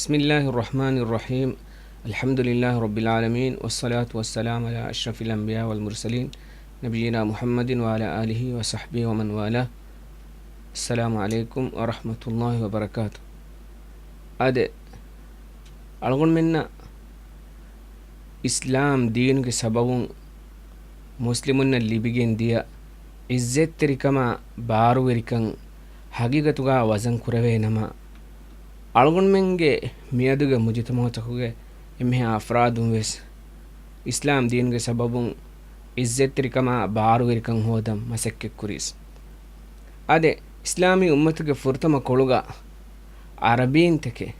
بسم الله الرحمن الرحيم. الحمد لله رب العالمين، والصلاة والسلام على أشرف الأنبياء والمرسلين نبينا محمد وعلى آله وصحبه ومن والاه. السلام عليكم ورحمة الله وبركاته. أدي ألغن منا إسلام دين سبب مسلمون اللي بيجين ديا عزت تركما بارو وركن حقيقتها وزن كروي نما ألغن منجي ميادوغا مجتمعاتكوغا إمها أفراد ويس إسلام دين سبب عزت تركما بارو وركن هودم مسك كوريس. أدي إسلامي أمتك فرتما كولوغا عربين تكي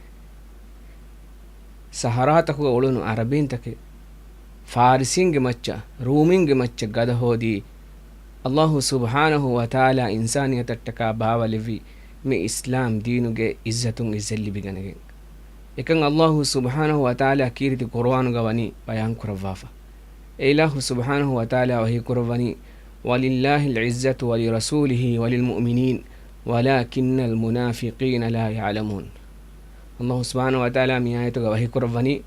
سهراتكوغا ولونو عربين تكي فارسين مچا رومين مچا غدا هودي الله سبحانه وتعالى إنسانية تتكا باولي مي إسلام دينوغي عزتون إزالي بيغنغي يكن الله سبحانه وتعالى كيرتي قرآن غواني بيان كرفافا إله سبحانه وتعالى وهي كرفاني ولله العزة ولرسوله وللمؤمنين ولكن المنافقين لا يعلمون. الله سبحانه وتعالى ميايتو وهي كرفاني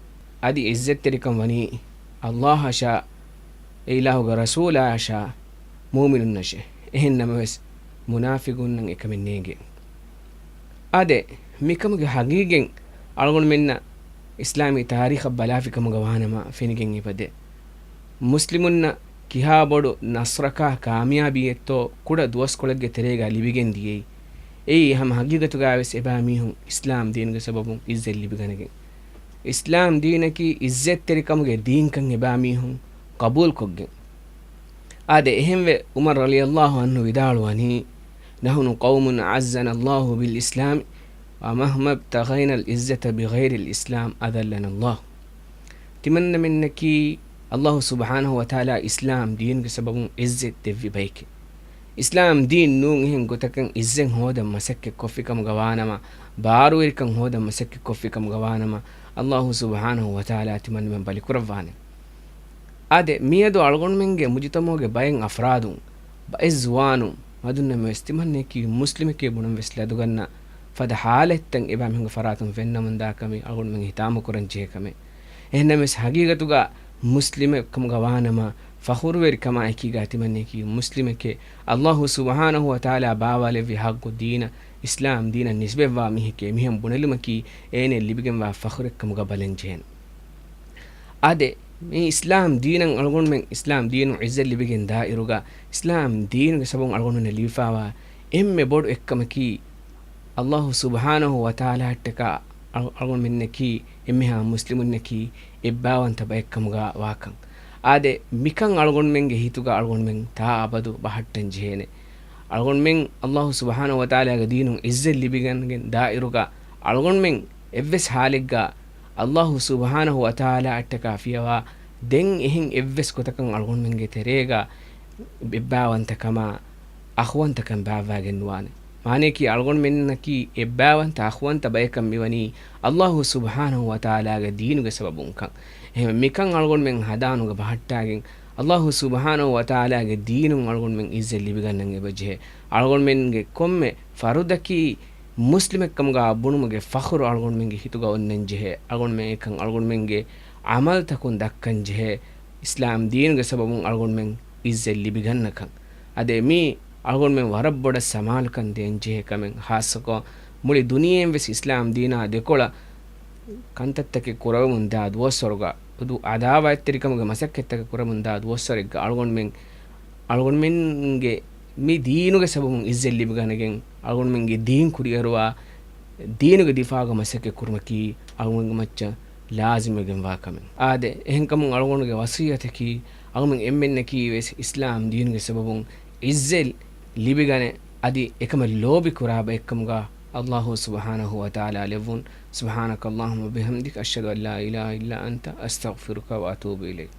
أدي عزت تركم وني الله شاء إله رسول شاء مؤمن نشه إهنما بس منافقون إكمن نيجي. أدي ميكمج حقيقين ألغون منا إسلامي تاريخ بلافكم جوانا ما فينيجين يبدأ مسلمون كيها بدو نصركا كاميابيتو كودا دوس كولج تريجا لبيجين ديي أي هم حقيقة تجاوز إباميهم إسلام دين كسببهم إزاي اللي بيجانجين إسلام دينكي إزاي تريكم دين كان إباميهم قبول كوجين. أدي إهم عمر رضي الله عنه بدالواني نحن قوم عزنا الله بالإسلام ومهما ابتغينا العزة بغير الإسلام أذلنا الله. تمنى منك الله سبحانه وتعالى إسلام دين كسبب عزة تفي بيك إسلام دين نون هن قتكن إزن هودا مسك كوفيكم غوانما بارو إركن هودا مسك كوفيكم غوانما الله سبحانه وتعالى تمنى من بالي كرفاني. أدي ميادو ألغون منجي مجتمعوغي باين أفرادون بأزوانو مدن مستمنى كي مسلم كي بنم وسلادوغنا فدا حالتن إبام هنگ فراتن فين من داكمي ألغون من هتامو كرنجيه كمي إهنمس حقيقتوغا مسلم كم غوانما فخور ور كما اكي غاتمنى كي مسلم كي الله سبحانه وتعالى باوالي في حق دين اسلام دين النسبه وامه كي مهم بنلم كي اين اللي بيجن فخر كم غبلن جين. ادي مي اسلام دين الغون من اسلام دين عز اللي بيجن دائروغا اسلام دين سبون الغون اللي فاوا ام بود اكمكي الله سبحانه وتعالى تكا الغون منكي امها مسلمنكي إباوان تبايكمغا واكن. آده ميكان ألغون منغ هيتوغا ألغون من تا أبدو بحطن جهنه ألغون من الله سبحانه وتعالى دينو إزل لبيغن دائروغا ألغون من إفس حالقا الله سبحانه وتعالى أتكا فيها دين إهن إفس كتكن ألغون منغ تريغا إباوان تكما أخوان تكن باواغن وانه معنی کی ألغون من کی إباوان تأخوان تبايكم بيواني الله سبحانه وتعالى دينو سببون كان ميكان ألغون من هدانو بحطاغين الله سبحانه وتعالى دينو ألغون من إزل لبغنن بجه ألغون من كم فرودكي مسلم كم غا بونمغ فخر ألغون من هيتوغا ونن جه ألغون من كان ألغون من عمل تكون دكن جه إسلام دينو سببون ألغون من إزل لبغنن كان أدي مي ألغون من ورب بڑا سمال كان دين جه كمن خاصكو مولي دنيا بس إسلام دينا ديكولا كانتتك كورو من داد وسرغا دو عداوة تريكم مسكتك كورو من داد وسرغا ألغون من مي دينو سبب إزل اللي بغانغين ألغون من دين كوريروا دينو دفاع مسك كورمكي ألغون مچا لازم يغن واكمن آده إهنكم ألغون وصيتكي ألغون إمنكي بس إسلام دينو سبب إزل لبغانه أدي إكما لوبي كرابة إكمغا الله سبحانه وتعالى لفون. سبحانك اللهم وبحمدك أشهد أن لا إله إلا أنت أستغفرك وأتوب إليك.